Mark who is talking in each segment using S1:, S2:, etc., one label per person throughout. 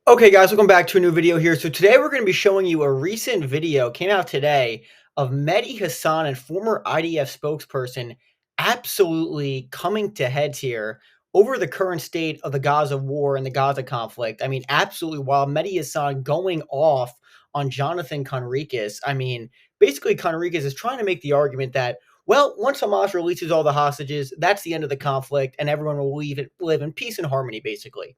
S1: Okay, guys, welcome back to a new video here. So today we're going to be showing you a recent video, came out today, of Mehdi Hasan and former IDF spokesperson absolutely coming to heads here over the current state of the Gaza war and the Gaza conflict. I mean, absolutely, while Mehdi Hasan going off on Jonathan Conricus, I mean, basically Conricus is trying to make the argument that, well, once Hamas releases all the hostages, that's the end of the conflict and everyone will live in peace and harmony, basically.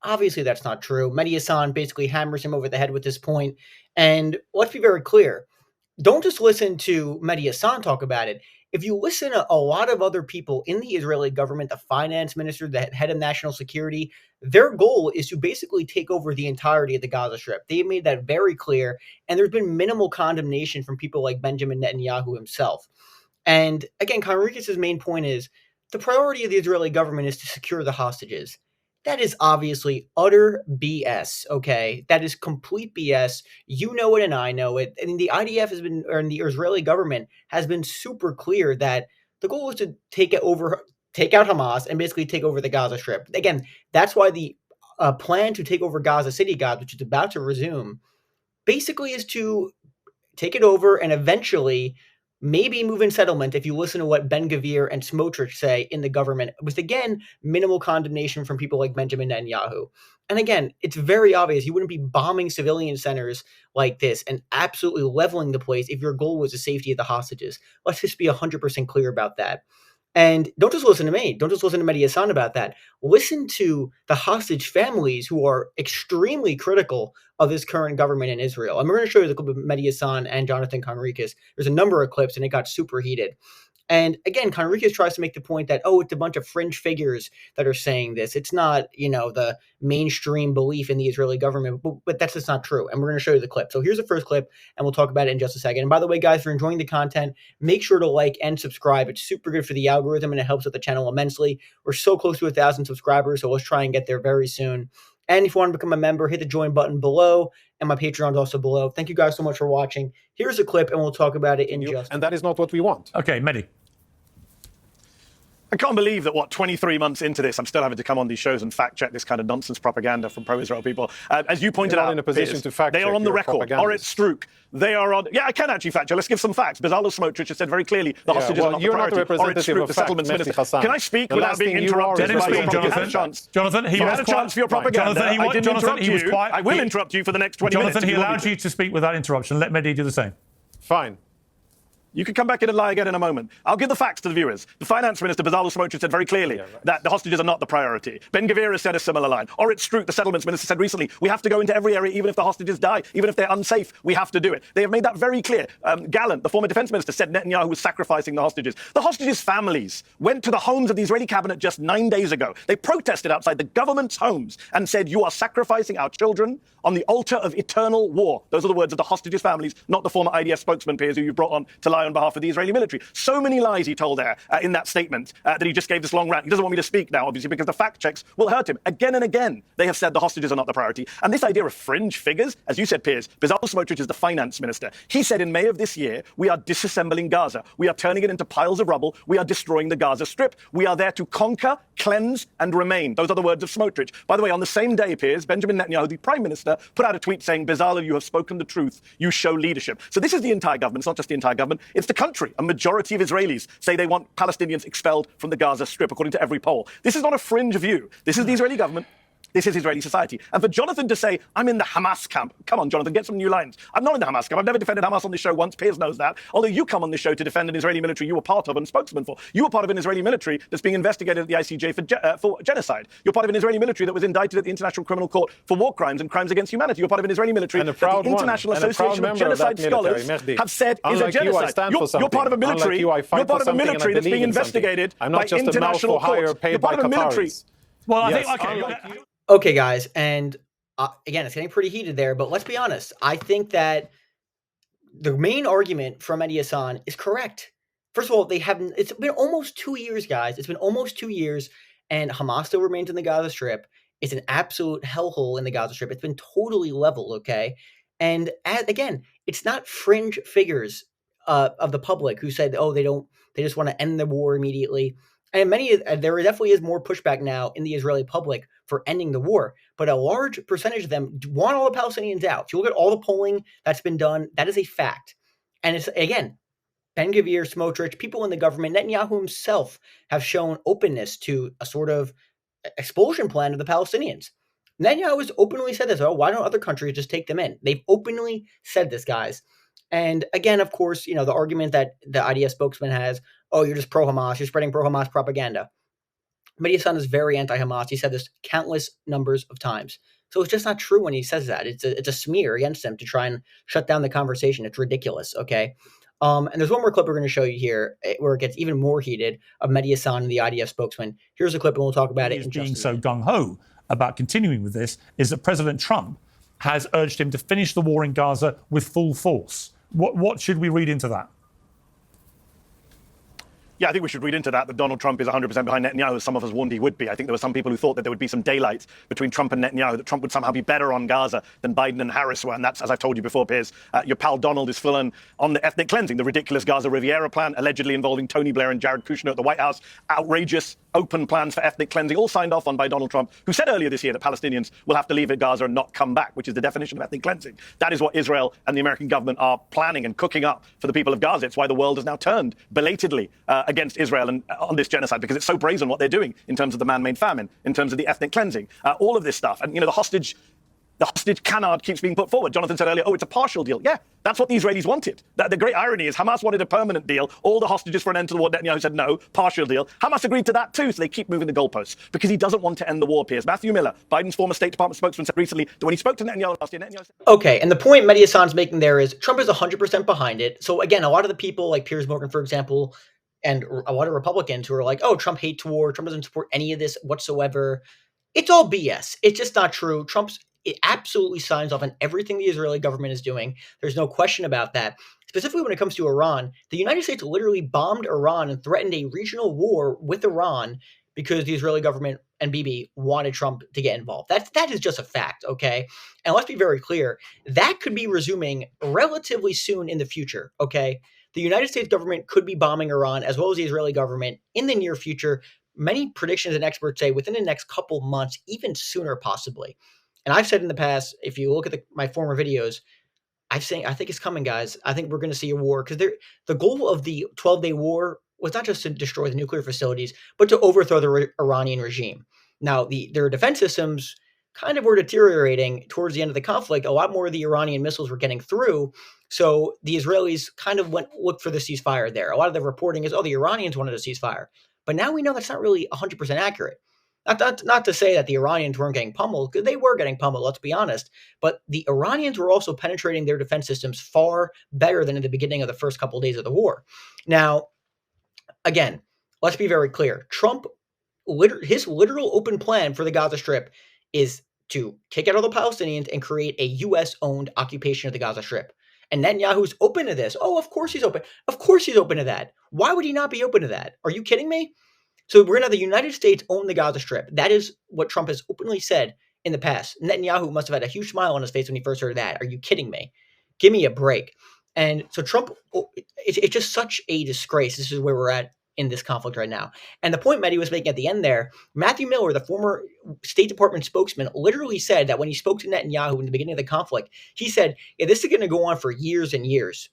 S1: Obviously, that's not true. Mehdi Hasan basically hammers him over the head with this point. And let's be very clear. Don't just listen to Mehdi Hasan talk about it. If you listen to a lot of other people in the Israeli government, the finance minister, the head of national security, their goal is to basically take over the entirety of the Gaza Strip. They made that very clear. And there's been minimal condemnation from people like Benjamin Netanyahu himself. And again, Conricus' main point is the priority of the Israeli government is to secure the hostages. That is obviously utter BS, okay? That is complete BS. You know it and I know it. I mean, the IDF has been, or the Israeli government has been super clear that the goal is to take out Hamas and basically take over the Gaza Strip. Again, that's why the plan to take over Gaza City, God, which is about to resume, basically is to take it over and eventually maybe move in settlement. If you listen to what Ben-Gvir and Smotrich say in the government, with, again, minimal condemnation from people like Benjamin Netanyahu. And again, it's very obvious you wouldn't be bombing civilian centers like this and absolutely leveling the place if your goal was the safety of the hostages. Let's just be 100% clear about that. And don't just listen to me. Don't just listen to Mehdi Hasan about that. Listen to the hostage families who are extremely critical of this current government in Israel. And we're going to show you the clip of Mehdi Hasan and Jonathan Conricus. There's a number of clips, and it got super heated. And again, Conricus tries to make the point that, oh, it's a bunch of fringe figures that are saying this. It's not, the mainstream belief in the Israeli government, but that's just not true. And we're going to show you the clip. So here's the first clip, and we'll talk about it in just a second. And by the way, guys, if you're enjoying the content, make sure to like and subscribe. It's super good for the algorithm, and it helps with the channel immensely. We're so close to 1,000 subscribers, so let's try and get there very soon. And if you want to become a member, hit the join button below, and my Patreon is also below. Thank you guys so much for watching. Here's a clip, and we'll talk about it in just.
S2: And that is not what we want.
S3: Okay, Mehdi.
S4: I can't believe that, 23 months into this, I'm still having to come on these shows and fact-check this kind of nonsense propaganda from pro-Israel people. As you pointed out,
S2: in a position
S4: Piers,
S2: to fact-check
S4: they are on the record. Orit Strouk, they are on... Yeah, I can actually fact-check. Let's give some facts. Bezalel Smotrich has said very clearly the hostages are not the priority. Orit Strouk, the settlements minister. Can I speak without being interrupted?
S3: Jonathan,
S4: he had a chance for your propaganda. I didn't interrupt you. I will interrupt you for the next 20 minutes.
S3: Jonathan, he allowed you to speak without interruption. Let Mehdi do the same.
S2: Fine.
S4: You can come back in and lie again in a moment. I'll give the facts to the viewers. The finance minister, Bezalel Smotrich, said very clearly that the hostages are not the priority. Ben-Gvir has said a similar line. Orit Strouk, the settlements minister, said recently, we have to go into every area, even if the hostages die, even if they're unsafe, we have to do it. They have made that very clear. Gallant, the former defense minister, said Netanyahu was sacrificing the hostages. The hostages' families went to the homes of the Israeli cabinet just 9 days ago. They protested outside the government's homes and said, you are sacrificing our children on the altar of eternal war. Those are the words of the hostages' families, not the former IDF spokesman, Piers, who you brought on to lie on behalf of the Israeli military. So many lies he told there in that statement that he just gave this long rant. He doesn't want me to speak now, obviously, because the fact checks will hurt him. Again and again, they have said the hostages are not the priority. And this idea of fringe figures, as you said, Piers, Bezalel Smotrich is the finance minister. He said in May of this year, we are disassembling Gaza. We are turning it into piles of rubble. We are destroying the Gaza Strip. We are there to conquer, cleanse, and remain. Those are the words of Smotrich. By the way, on the same day, Piers, Benjamin Netanyahu, the prime minister, put out a tweet saying, Bezalel, you have spoken the truth. You show leadership. So this is the entire government. It's not just the entire government. It's the country. A majority of Israelis say they want Palestinians expelled from the Gaza Strip, according to every poll. This is not a fringe view. This is the Israeli government. This is Israeli society. And for Jonathan to say, I'm in the Hamas camp. Come on, Jonathan, get some new lines. I'm not in the Hamas camp. I've never defended Hamas on this show once. Piers knows that. Although you come on this show to defend an Israeli military you were part of and spokesman for. You were part of an Israeli military that's being investigated at the ICJ for genocide. You're part of an Israeli military that was indicted at the International Criminal Court for war crimes and crimes against humanity. You're part of an Israeli military that the International Association of Genocide Scholars have said is a genocide. You're part of a military. You're part of a military that's being investigated by international courts. You're part of a military.
S3: Well, I think, okay.
S1: Okay, guys, and again, it's getting pretty heated there, but let's be honest. I think that the main argument from Mehdi Hasan is correct. First of all, it's been almost 2 years, guys. It's been almost 2 years, and Hamas still remains in the Gaza Strip. It's an absolute hellhole in the Gaza Strip. It's been totally leveled, okay? And again, it's not fringe figures of the public who said, oh, they just want to end the war immediately. And there definitely is more pushback now in the Israeli public for ending the war, but a large percentage of them want all the Palestinians out. If you look at all the polling that's been done, that is a fact. And it's, again, Ben-Gvir, Smotrich, people in the government, Netanyahu himself have shown openness to a sort of expulsion plan of the Palestinians. Netanyahu has openly said this. Oh, why don't other countries just take them in? They've openly said this, guys. And again, of course, the argument that the IDF spokesman has, oh, you're just pro-Hamas, you're spreading pro-Hamas propaganda. Mehdi Hasan is very anti-Hamas. He said this countless numbers of times. So it's just not true when he says that. It's a smear against him to try and shut down the conversation. It's ridiculous, okay? And there's one more clip we're going to show you here where it gets even more heated of Mehdi Hasan and the IDF spokesman. Here's a clip and we'll talk about it in just a minute.
S3: Being so gung-ho about continuing with this is that President Trump has urged him to finish the war in Gaza with full force. What should we read into that?
S4: Yeah, I think we should read into that Donald Trump is 100% behind Netanyahu, as some of us warned he would be. I think there were some people who thought that there would be some daylight between Trump and Netanyahu, that Trump would somehow be better on Gaza than Biden and Harris were. And that's, as I've told you before, Piers, your pal Donald is full on the ethnic cleansing, the ridiculous Gaza Riviera plan, allegedly involving Tony Blair and Jared Kushner at the White House, outrageous open plans for ethnic cleansing, all signed off on by Donald Trump, who said earlier this year that Palestinians will have to leave Gaza and not come back, which is the definition of ethnic cleansing. That is what Israel and the American government are planning and cooking up for the people of Gaza. It's why the world has now turned belatedly against Israel and on this genocide, because it's so brazen what they're doing in terms of the man-made famine, in terms of the ethnic cleansing, all of this stuff. And, the hostage canard keeps being put forward. Jonathan said earlier, oh, it's a partial deal. Yeah, that's what the Israelis wanted. The great irony is Hamas wanted a permanent deal. All the hostages for an end to the war. Netanyahu said no, partial deal. Hamas agreed to that too, so they keep moving the goalposts because he doesn't want to end the war, Piers. Matthew Miller, Biden's former State Department spokesman, said recently that when he spoke to Netanyahu last year, Netanyahu said...
S1: Okay, and the point Mehdi Hasan's making there is Trump is 100% behind it. So again, a lot of the people like Piers Morgan, for example, and a lot of Republicans who are like, oh, Trump hates war, Trump doesn't support any of this whatsoever. It's all BS. It's just not true. It absolutely signs off on everything the Israeli government is doing. There's no question about that. Specifically when it comes to Iran, the United States literally bombed Iran and threatened a regional war with Iran because the Israeli government and Bibi wanted Trump to get involved. That is just a fact, okay? And let's be very clear, that could be resuming relatively soon in the future, okay? The United States government could be bombing Iran as well as the Israeli government in the near future. Many predictions and experts say within the next couple months, even sooner possibly. And I've said in the past, if you look at my former videos, I think it's coming, guys. I think we're going to see a war because the goal of the 12-day war was not just to destroy the nuclear facilities, but to overthrow the Iranian regime. Now, their defense systems kind of were deteriorating towards the end of the conflict. A lot more of the Iranian missiles were getting through. So the Israelis kind of looked for the ceasefire there. A lot of the reporting is, oh, the Iranians wanted a ceasefire. But now we know that's not really 100% accurate. Not to say that the Iranians weren't getting pummeled, because they were getting pummeled, let's be honest. But the Iranians were also penetrating their defense systems far better than in the beginning of the first couple of days of the war. Now, again, let's be very clear. Trump, his literal open plan for the Gaza Strip is to kick out all the Palestinians and create a U.S.-owned occupation of the Gaza Strip. And Netanyahu's open to this. Oh, of course he's open. Of course he's open to that. Why would he not be open to that? Are you kidding me? So we're going to have the United States own the Gaza Strip. That is what Trump has openly said in the past. Netanyahu must have had a huge smile on his face when he first heard that. Are you kidding me? Give me a break. And so Trump, it's just such a disgrace. This is where we're at in this conflict right now. And the point Mehdi was making at the end there, Matthew Miller, the former State Department spokesman, literally said that when he spoke to Netanyahu in the beginning of the conflict, he said, yeah, this is going to go on for years and years.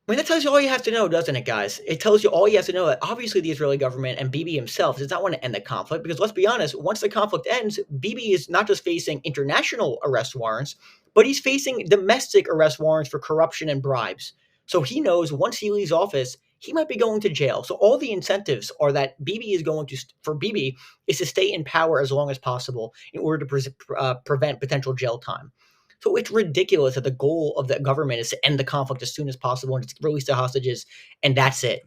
S1: I mean, that tells you all you have to know, doesn't it, guys? It tells you all you have to know that obviously the Israeli government and Bibi himself does not want to end the conflict because let's be honest, once the conflict ends, Bibi is not just facing international arrest warrants, but he's facing domestic arrest warrants for corruption and bribes. So he knows once he leaves office, he might be going to jail. So all the incentives are that Bibi is to stay in power as long as possible in order to prevent potential jail time. So it's ridiculous that the goal of the government is to end the conflict as soon as possible and to release the hostages, and that's it.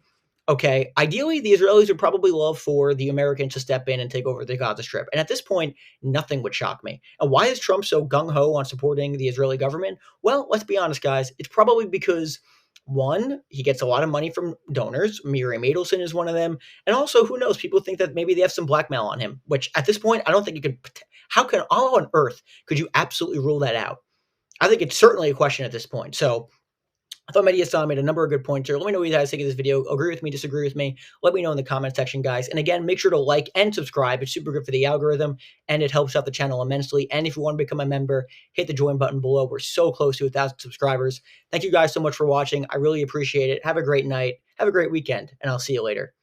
S1: Okay, ideally, the Israelis would probably love for the Americans to step in and take over the Gaza Strip. And at this point, nothing would shock me. And why is Trump so gung-ho on supporting the Israeli government? Well, let's be honest, guys. It's probably because, one, he gets a lot of money from donors. Miriam Adelson is one of them. And also, who knows, people think that maybe they have some blackmail on him, which at this point, I don't think you can. How on earth could you absolutely rule that out? I think it's certainly a question at this point. So I thought Mehdi Hasan made a number of good points here. Let me know what you guys think of this video. Agree with me, disagree with me. Let me know in the comment section, guys. And again, make sure to like and subscribe. It's super good for the algorithm, and it helps out the channel immensely. And if you want to become a member, hit the join button below. We're so close to 1,000 subscribers. Thank you guys so much for watching. I really appreciate it. Have a great night. Have a great weekend, and I'll see you later.